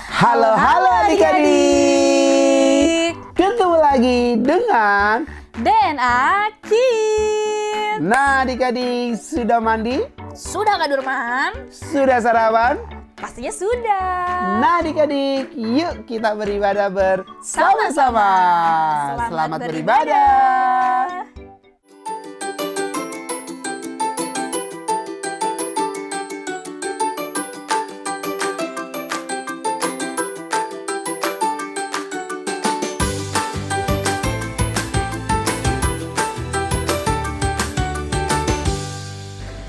Halo adik-adik. Ketemu lagi dengan DNA Kids. Nah adik-adik, sudah mandi? Sudah Kak Durman? Sudah sarapan? Pastinya sudah. Nah adik-adik, yuk kita beribadah bersama-sama. Selamat beribadah.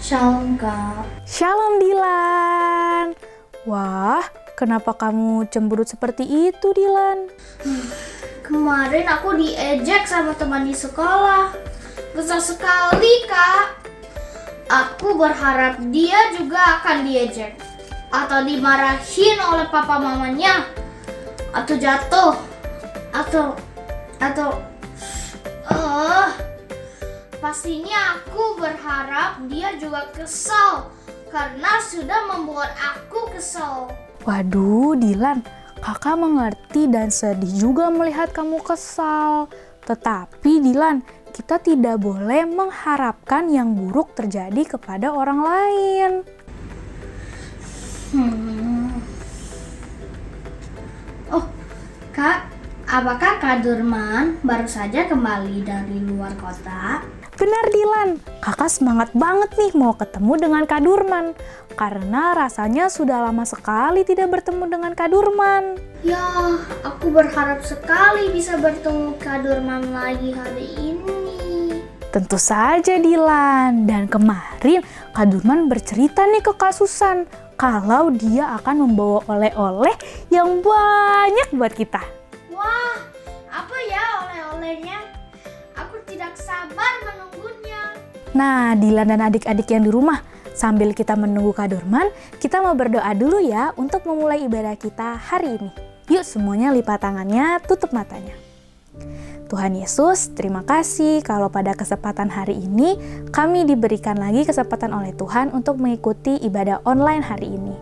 Shalom Kak. Shalom Dilan. Wah, kenapa kamu cemberut seperti itu Dilan? Kemarin aku diejek sama teman di sekolah. Besar sekali Kak. Aku berharap dia juga akan diejek. Atau dimarahin oleh papa mamanya. Atau jatuh. Atau pastinya aku berharap dia juga kesal karena sudah membuat aku kesal. Waduh Dilan, kakak mengerti dan sedih juga melihat kamu kesal. Tetapi Dilan, kita tidak boleh mengharapkan yang buruk terjadi kepada orang lain. Oh, Kak, apakah Kak Durman baru saja kembali dari luar kota? Benar Dilan, kakak semangat banget nih mau ketemu dengan Kak Durman. Karena rasanya sudah lama sekali tidak bertemu dengan Kak Durman. Ya, aku berharap sekali bisa bertemu Kak Durman lagi hari ini. Tentu saja Dilan, dan kemarin Kak Durman bercerita nih ke Kak Susan kalau dia akan membawa oleh-oleh yang banyak buat kita. Wah, apa ya oleh-olehnya? Aku tidak sabar menunggunya. Nah, Dilan dan adik-adik yang di rumah, sambil kita menunggu Kak Durman, kita mau berdoa dulu ya untuk memulai ibadah kita hari ini. Yuk semuanya lipat tangannya, tutup matanya. Tuhan Yesus, terima kasih kalau pada kesempatan hari ini kami diberikan lagi kesempatan oleh Tuhan untuk mengikuti ibadah online hari ini.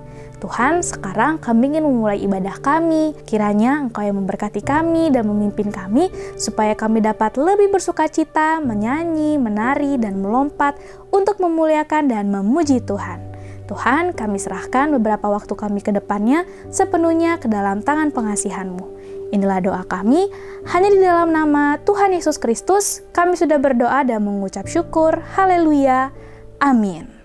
Tuhan, sekarang kami ingin memulai ibadah kami. Kiranya Engkau yang memberkati kami dan memimpin kami supaya kami dapat lebih bersukacita, menyanyi, menari, dan melompat untuk memuliakan dan memuji Tuhan. Tuhan, kami serahkan beberapa waktu kami ke depannya sepenuhnya ke dalam tangan pengasihan-Mu. Inilah doa kami, hanya di dalam nama Tuhan Yesus Kristus, kami sudah berdoa dan mengucap syukur. Haleluya. Amin.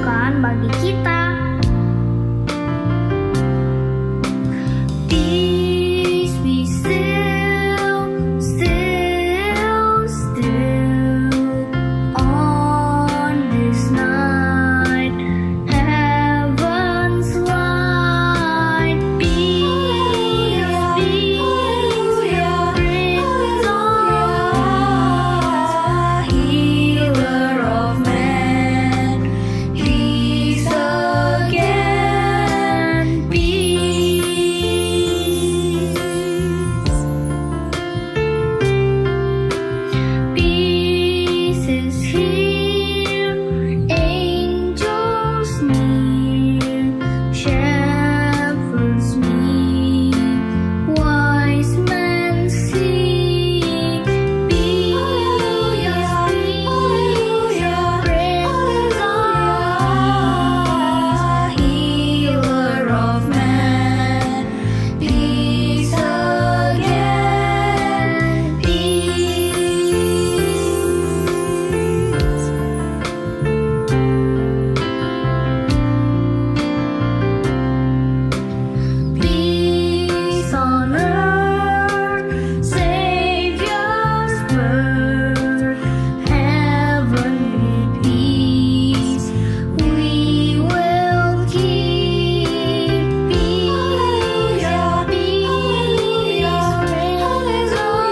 Tuhan bagi kita. Peace be still, still, still on this night. Heaven's light. Peace, peace, Prince of Healer of man. Peace again, peace. Peace is here, angels near, shepherds meet, wise men sing. Peace, peace, Prince of Healer of man. Peace again, peace. Peace on earth, Savior's birth, heavenly peace we will keep. Peace, peace, Prince of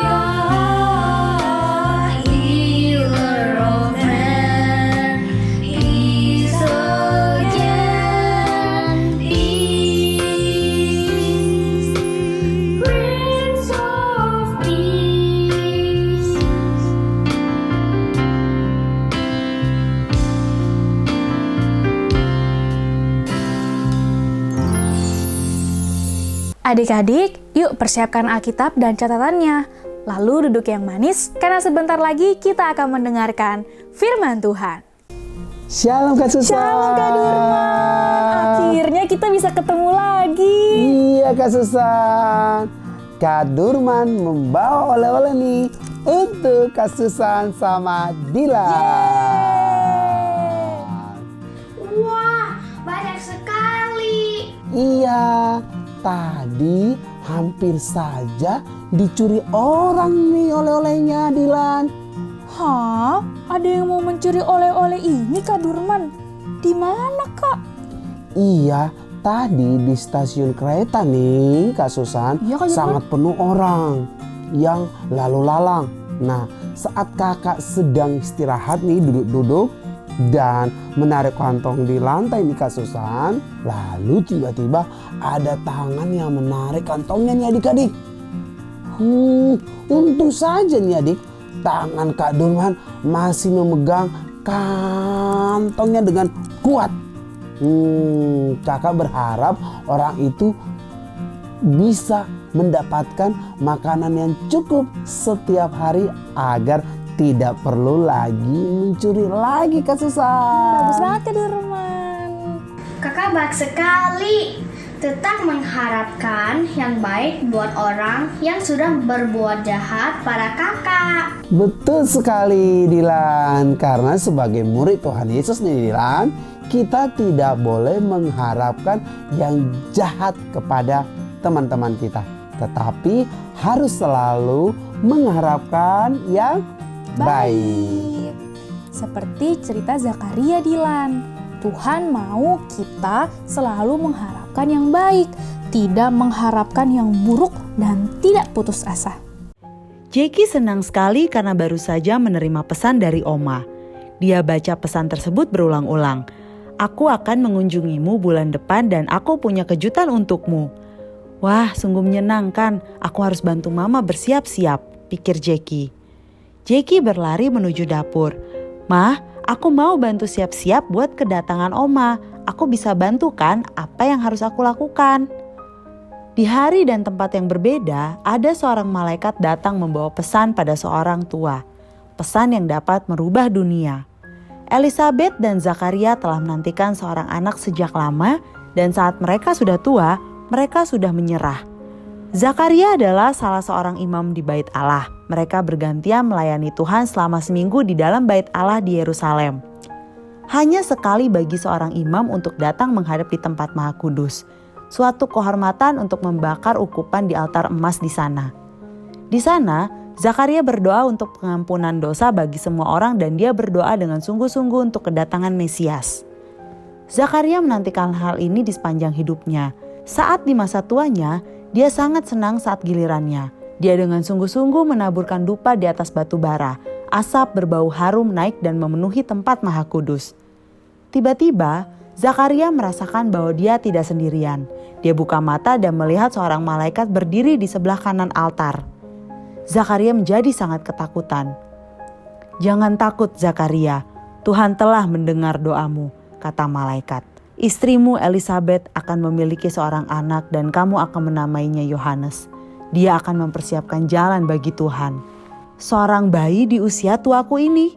Healer of man. Peace again, peace. Prince of Peace. Adik-adik, yuk persiapkan Alkitab dan catatannya. Lalu duduk yang manis, karena sebentar lagi kita akan mendengarkan firman Tuhan. Shalom Kak Susan. Shalom Kak Durman, akhirnya kita bisa ketemu lagi. Iya Kak Susan. Kak Durman membawa oleh-oleh nih untuk Kak Susan sama Dilan. Wah, banyak sekali. Iya, tadi hampir saja dicuri orang nih oleh-olehnya Dilan. Hah? Ada yang mau mencuri oleh-oleh ini Kak Durman? Di mana Kak? Iya, tadi di stasiun kereta nih Kak Susan, Iya, Kak Durman. sangat penuh orang yang lalu lalang. Nah, saat kakak sedang istirahat nih duduk-duduk dan menarik kantong di lantai nih Kak Susan, lalu tiba-tiba ada tangan yang menarik kantongnya nih adik-adik. Untung saja nih adik, tangan Kak Durman masih memegang kantongnya dengan kuat. Kakak berharap orang itu bisa mendapatkan makanan yang cukup setiap hari agar tidak perlu lagi mencuri lagi Kak Susan. Bagus banget Kak Durman. Kakak baik sekali. Tetap mengharapkan yang baik buat orang yang sudah berbuat jahat pada kakak. Betul sekali Dilan, karena sebagai murid Tuhan Yesus nih Dilan, kita tidak boleh mengharapkan yang jahat kepada teman-teman kita, tetapi harus selalu mengharapkan yang baik. Seperti cerita Zakaria Dilan. Tuhan mau kita selalu mengharapkan yang baik, tidak mengharapkan yang buruk dan tidak putus asa. Jeki senang sekali karena baru saja menerima pesan dari Oma. Dia baca pesan tersebut berulang-ulang. Aku akan mengunjungimu bulan depan dan aku punya kejutan untukmu. Wah, sungguh menyenangkan. Aku harus bantu Mama bersiap-siap, pikir Jeki. Jeki berlari menuju dapur. Mah, aku mau bantu siap-siap buat kedatangan Oma. Aku bisa bantu kan apa yang harus aku lakukan? Di hari dan tempat yang berbeda, ada seorang malaikat datang membawa pesan pada seorang tua. Pesan yang dapat merubah dunia. Elizabeth dan Zakaria telah menantikan seorang anak sejak lama dan saat mereka sudah tua, mereka sudah menyerah. Zakaria adalah salah seorang imam di Bait Allah. Mereka bergantian melayani Tuhan selama seminggu di dalam Bait Allah di Yerusalem. Hanya sekali bagi seorang imam untuk datang menghadap di tempat Maha Kudus. Suatu kehormatan untuk membakar ukupan di altar emas di sana. Di sana, Zakaria berdoa untuk pengampunan dosa bagi semua orang dan dia berdoa dengan sungguh-sungguh untuk kedatangan Mesias. Zakaria menantikan hal ini di sepanjang hidupnya. Saat di masa tuanya, dia sangat senang saat gilirannya. Dia dengan sungguh-sungguh menaburkan dupa di atas batu bara. Asap berbau harum naik dan memenuhi tempat Maha Kudus. Tiba-tiba, Zakaria merasakan bahwa dia tidak sendirian. Dia buka mata dan melihat seorang malaikat berdiri di sebelah kanan altar. Zakaria menjadi sangat ketakutan. "Jangan takut, Zakaria. Tuhan telah mendengar doamu," kata malaikat. "Istrimu Elisabet akan memiliki seorang anak dan kamu akan menamainya Yohanes. Dia akan mempersiapkan jalan bagi Tuhan." "Seorang bayi di usia tuaku ini?"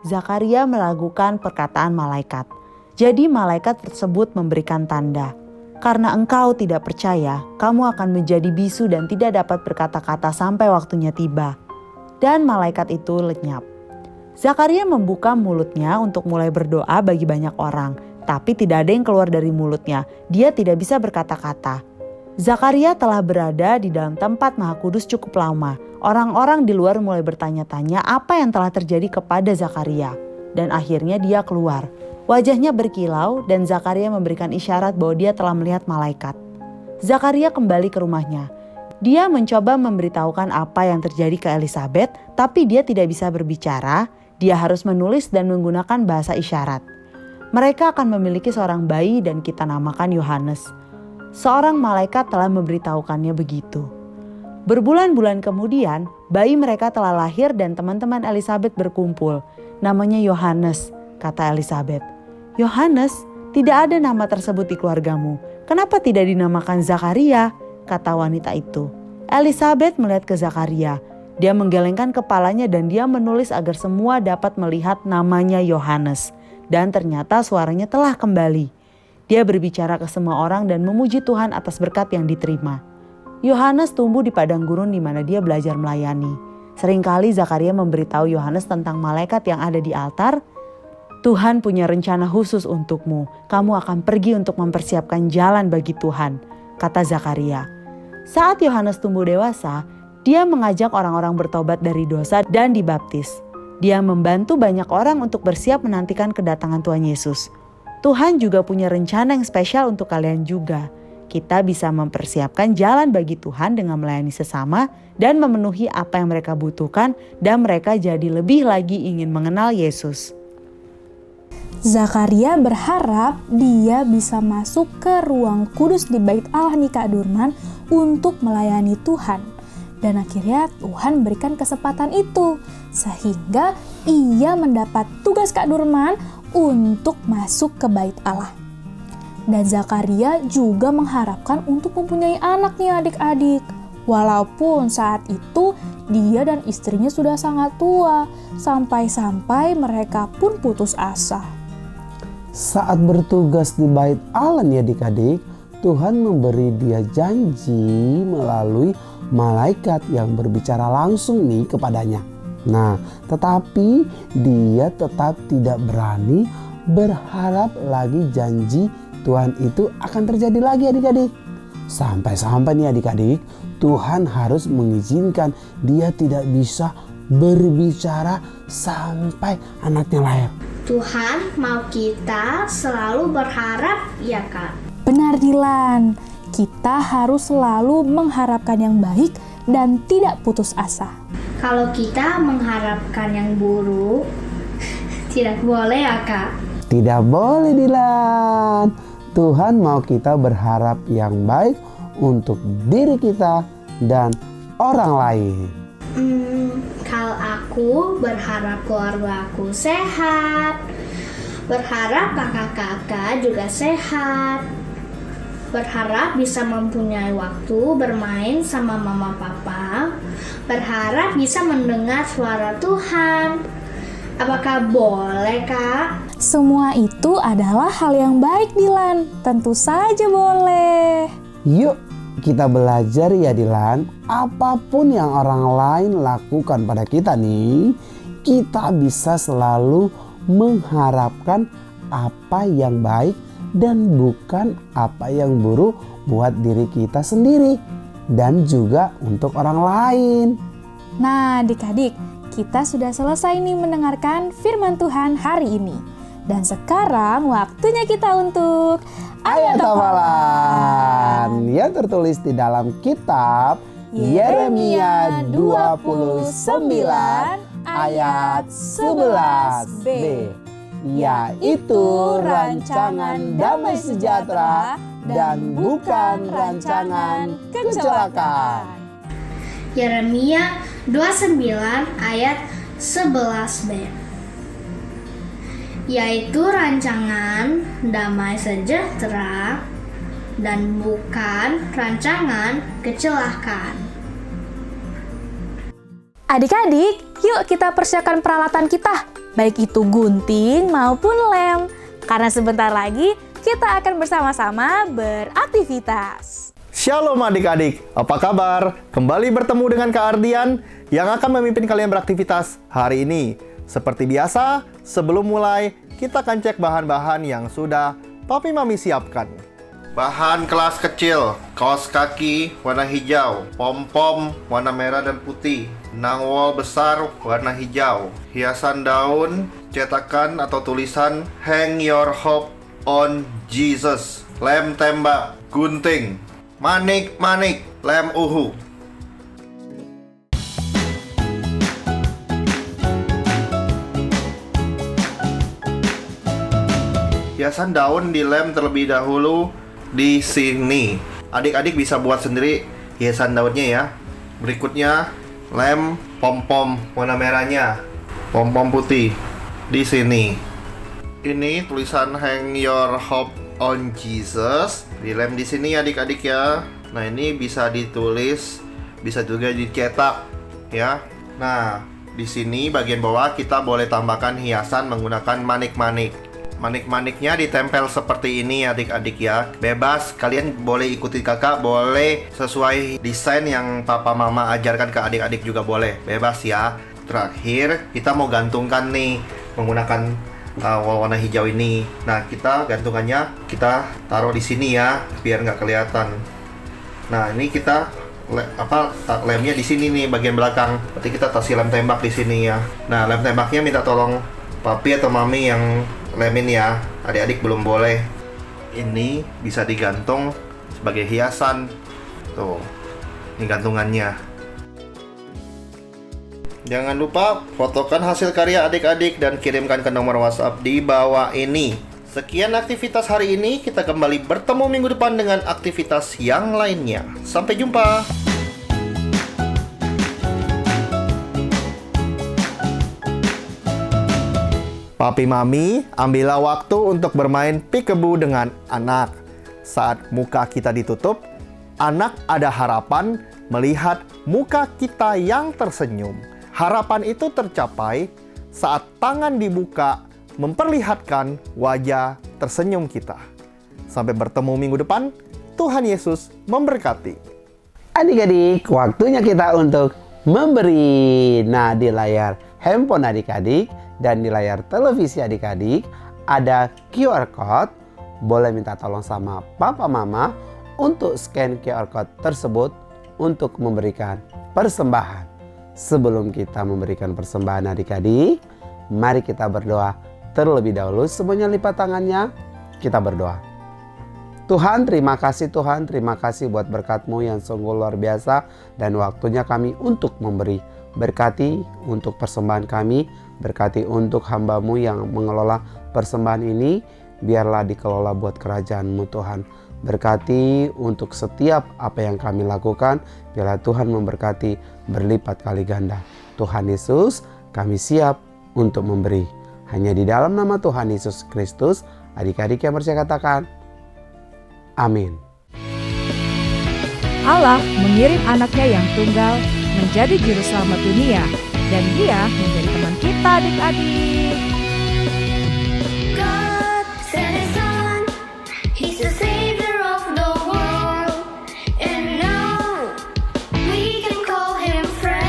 Zakaria meragukan perkataan malaikat. Jadi malaikat tersebut memberikan tanda. "Karena engkau tidak percaya, kamu akan menjadi bisu dan tidak dapat berkata-kata sampai waktunya tiba." Dan malaikat itu lenyap. Zakaria membuka mulutnya untuk mulai berdoa bagi banyak orang. Tapi tidak ada yang keluar dari mulutnya. Dia tidak bisa berkata-kata. Zakaria telah berada di dalam tempat Maha Kudus cukup lama. Orang-orang di luar mulai bertanya-tanya apa yang telah terjadi kepada Zakaria. Dan akhirnya dia keluar. Wajahnya berkilau dan Zakaria memberikan isyarat bahwa dia telah melihat malaikat. Zakaria kembali ke rumahnya. Dia mencoba memberitahukan apa yang terjadi ke Elisabet, tapi dia tidak bisa berbicara. Dia harus menulis dan menggunakan bahasa isyarat. Mereka akan memiliki seorang bayi dan kita namakan Yohanes. Seorang malaikat telah memberitahukannya begitu. Berbulan-bulan kemudian, bayi mereka telah lahir dan teman-teman Elisabet berkumpul. "Namanya Yohanes," kata Elisabet. "Yohanes, tidak ada nama tersebut di keluargamu. Kenapa tidak dinamakan Zakaria?" kata wanita itu. Elisabet melihat ke Zakaria. Dia menggelengkan kepalanya dan dia menulis agar semua dapat melihat namanya Yohanes. Dan ternyata suaranya telah kembali. Dia berbicara ke semua orang dan memuji Tuhan atas berkat yang diterima. Yohanes tumbuh di padang gurun di mana dia belajar melayani. Seringkali Zakaria memberitahu Yohanes tentang malaikat yang ada di altar. "Tuhan punya rencana khusus untukmu. Kamu akan pergi untuk mempersiapkan jalan bagi Tuhan," kata Zakaria. Saat Yohanes tumbuh dewasa, dia mengajak orang-orang bertobat dari dosa dan dibaptis. Dia membantu banyak orang untuk bersiap menantikan kedatangan Tuhan Yesus. Tuhan juga punya rencana yang spesial untuk kalian juga. Kita bisa mempersiapkan jalan bagi Tuhan dengan melayani sesama dan memenuhi apa yang mereka butuhkan dan mereka jadi lebih lagi ingin mengenal Yesus. Zakaria berharap dia bisa masuk ke ruang kudus di Bait Allah nih Kak Durman untuk melayani Tuhan. Dan akhirnya Tuhan berikan kesempatan itu sehingga ia mendapat tugas Kak Durman untuk masuk ke Bait Allah. Dan Zakaria juga mengharapkan untuk mempunyai anak nih adik-adik. Walaupun saat itu dia dan istrinya sudah sangat tua, sampai-sampai mereka pun putus asa. Saat bertugas di Bait Allah nih adik-adik, Tuhan memberi dia janji melalui malaikat yang berbicara langsung nih kepadanya. Nah, tetapi dia tetap tidak berani berharap lagi janji Tuhan itu akan terjadi lagi adik-adik. Sampai-sampai nih adik-adik, Tuhan harus mengizinkan dia tidak bisa berbicara sampai anaknya lahir. Tuhan mau kita selalu berharap, ya Kak? Benar Dilan, kita harus selalu mengharapkan yang baik dan tidak putus asa. Kalau kita mengharapkan yang buruk, tidak boleh ya Kak? Tidak boleh Dilan. Tuhan mau kita berharap yang baik untuk diri kita dan orang lain. Kalau aku berharap keluarga aku sehat, berharap kakak-kakak juga sehat, berharap bisa mempunyai waktu bermain sama mama papa, berharap bisa mendengar suara Tuhan. Apakah boleh, Kak? Semua itu adalah hal yang baik Dilan, tentu saja boleh. Yuk kita belajar ya Dilan, apapun yang orang lain lakukan pada kita nih, kita bisa selalu mengharapkan apa yang baik dan bukan apa yang buruk buat diri kita sendiri dan juga untuk orang lain. Nah, adik-adik, kita sudah selesai nih mendengarkan firman Tuhan hari ini. Dan sekarang waktunya kita untuk Ayat hafalan yang tertulis di dalam kitab Yeremia 29 ayat 11b, yaitu rancangan damai sejahtera dan bukan rancangan kecelakaan. Yeremia 29 ayat 11b, yaitu rancangan damai sejahtera dan bukan rancangan kecelakaan. Adik-adik, yuk kita persiapkan peralatan kita, baik itu gunting maupun lem. Karena sebentar lagi kita akan bersama-sama beraktivitas. Shalom adik-adik, apa kabar? Kembali bertemu dengan Kak Ardian yang akan memimpin kalian beraktivitas hari ini. Seperti biasa, sebelum mulai, kita akan cek bahan-bahan yang sudah Papi Mami siapkan. Bahan kelas kecil, kaos kaki warna hijau, pom-pom warna merah dan putih, nangwol besar warna hijau, hiasan daun, cetakan atau tulisan Hang Your Hope on Jesus, lem tembak, gunting, manik-manik, lem uhu. Hiasan daun dilem terlebih dahulu di sini. Adik-adik bisa buat sendiri hiasan daunnya ya. Berikutnya lem pom-pom warna merahnya, pom-pom putih di sini. Ini tulisan Hang Your Hope on Jesus, dilem di sini adik-adik ya. Nah, ini bisa ditulis, bisa juga dicetak ya. Nah, di sini bagian bawah kita boleh tambahkan hiasan menggunakan manik-manik. Manik-maniknya ditempel seperti ini adik-adik ya. Bebas, kalian boleh ikuti kakak, boleh sesuai desain yang papa mama ajarkan ke adik-adik juga boleh. Bebas ya. Terakhir, kita mau gantungkan nih menggunakan warna hijau ini. Nah, kita gantungannya kita taruh di sini ya, biar nggak kelihatan. Nah, ini kita lemnya di sini nih bagian belakang. Berarti kita kasih lem tembak di sini ya. Nah, lem tembaknya minta tolong papi atau mami yang lemin ya. Adik-adik belum boleh. Ini bisa digantung sebagai hiasan. Tuh. Ini gantungannya. Jangan lupa fotokan hasil karya adik-adik dan kirimkan ke nomor WhatsApp di bawah ini. Sekian aktivitas hari ini, kita kembali bertemu minggu depan dengan aktivitas yang lainnya. Sampai jumpa. Papi Mami, ambillah waktu untuk bermain peekaboo dengan anak. Saat muka kita ditutup, anak ada harapan melihat muka kita yang tersenyum. Harapan itu tercapai saat tangan dibuka memperlihatkan wajah tersenyum kita. Sampai bertemu minggu depan, Tuhan Yesus memberkati. Adik-adik, waktunya kita untuk memberi. Nah, di layar handphone adik-adik dan di layar televisi adik-adik ada QR Code. Boleh minta tolong sama papa mama untuk scan QR Code tersebut untuk memberikan persembahan. Sebelum kita memberikan persembahan adik-adik, mari kita berdoa terlebih dahulu. Semuanya lipat tangannya, kita berdoa. Tuhan, terima kasih Tuhan, terima kasih buat berkat-Mu yang sungguh luar biasa dan waktunya kami untuk memberi. Berkati untuk persembahan kami, berkati untuk hamba-Mu yang mengelola persembahan ini, biarlah dikelola buat kerajaan-Mu Tuhan. Berkati untuk setiap apa yang kami lakukan, biarlah Tuhan memberkati berlipat kali ganda. Tuhan Yesus, kami siap untuk memberi. Hanya di dalam nama Tuhan Yesus Kristus, adik-adik yang percaya katakan, amin. Allah mengirim anaknya yang tunggal menjadi juru selamat dunia, dan dia menjadi teman kita adik-adik. God sent His Son, He's the Savior of the world, and now we can call Him friend.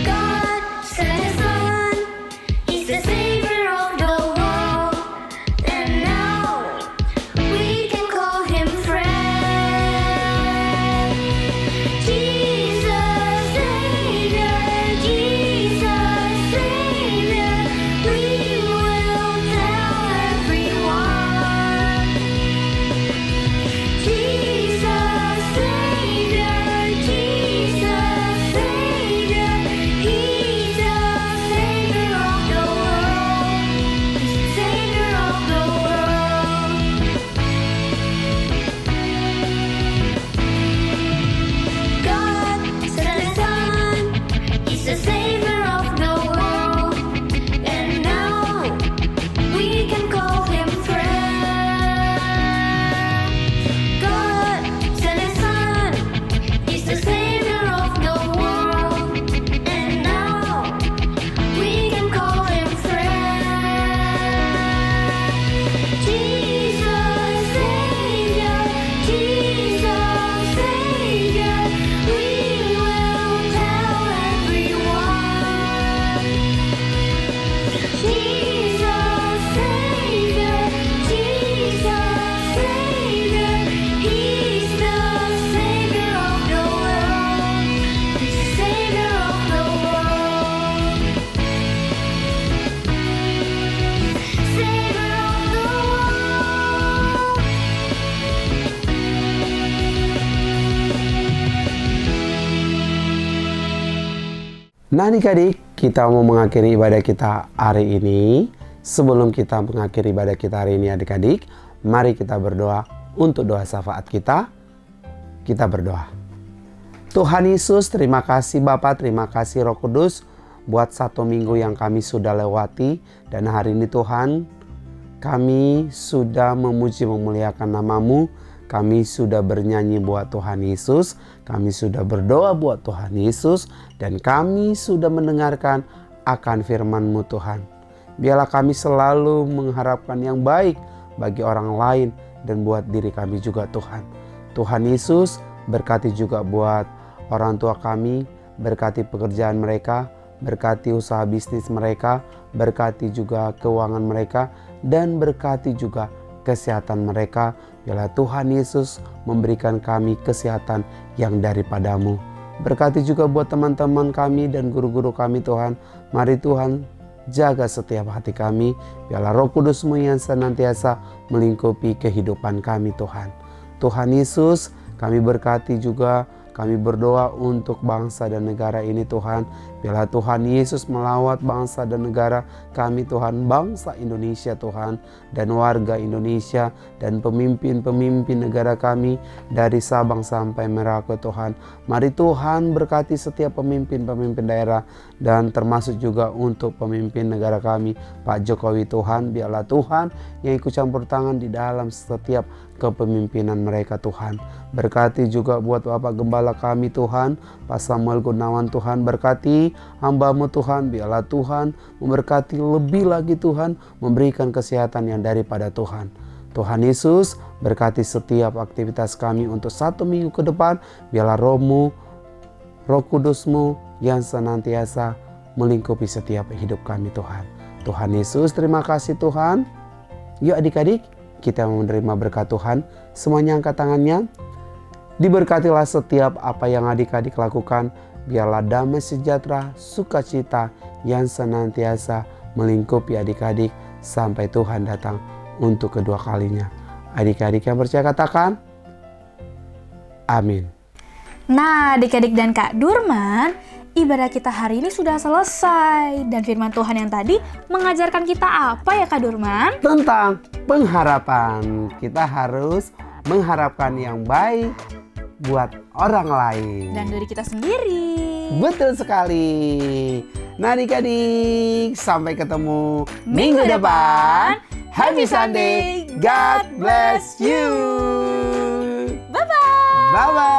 God sent His Son, He's the Savior Nah adik-adik, kita mau mengakhiri ibadah kita hari ini. Sebelum kita mengakhiri ibadah kita hari ini adik-adik, mari kita berdoa untuk doa syafaat kita. Kita berdoa. Tuhan Yesus, terima kasih Bapa, terima kasih Roh Kudus buat 1 minggu yang kami sudah lewati. Dan hari ini Tuhan, kami sudah memuji memuliakan nama-Mu. Kami sudah bernyanyi buat Tuhan Yesus, kami sudah berdoa buat Tuhan Yesus, dan kami sudah mendengarkan akan firman-Mu Tuhan. Biarlah kami selalu mengharapkan yang baik bagi orang lain dan buat diri kami juga Tuhan. Tuhan Yesus, berkati juga buat orang tua kami, berkati pekerjaan mereka, berkati usaha bisnis mereka, berkati juga keuangan mereka, dan berkati juga kesehatan mereka. Biarlah Tuhan Yesus memberikan kami kesehatan yang daripada-Mu. Berkati juga buat teman-teman kami dan guru-guru kami Tuhan. Mari Tuhan jaga setiap hati kami. Biarlah Roh Kudus-Mu yang senantiasa melingkupi kehidupan kami Tuhan. Tuhan Yesus, kami berkati juga, kami berdoa untuk bangsa dan negara ini Tuhan. Biarlah Tuhan Yesus melawat bangsa dan negara kami Tuhan, bangsa Indonesia Tuhan, dan warga Indonesia, dan pemimpin-pemimpin negara kami dari Sabang sampai Merauke Tuhan. Mari Tuhan berkati setiap pemimpin-pemimpin daerah, dan termasuk juga untuk pemimpin negara kami Pak Jokowi Tuhan. Biarlah Tuhan yang ikut campur tangan di dalam setiap kepemimpinan mereka Tuhan. Berkati juga buat Bapak Gembala kami Tuhan, Pak Samuel Gunawan Tuhan. Berkati hamba-Mu Tuhan, biarlah Tuhan memberkati lebih lagi Tuhan, memberikan kesehatan yang daripada Tuhan. Tuhan Yesus, berkati setiap aktivitas kami untuk 1 minggu ke depan. Biarlah Roh-Mu, Roh Kudus-Mu yang senantiasa melingkupi setiap hidup kami Tuhan. Tuhan Yesus, terima kasih Tuhan. Yuk adik-adik, kita menerima berkat Tuhan. Semuanya angkat tangannya. Diberkatilah setiap apa yang adik-adik lakukan. Biarlah damai sejahtera, sukacita yang senantiasa melingkupi adik-adik sampai Tuhan datang untuk kedua kalinya. Adik-adik yang percaya katakan, amin. Nah, adik-adik dan Kak Durman, ibadah kita hari ini sudah selesai. Dan firman Tuhan yang tadi mengajarkan kita apa ya Kak Durman? Tentang pengharapan. Kita harus mengharapkan yang baik buat orang lain. Dan dari kita sendiri. Betul sekali. Nah adik-adik, sampai ketemu minggu depan. Happy Sunday. God bless you. Bye-bye. Bye-bye.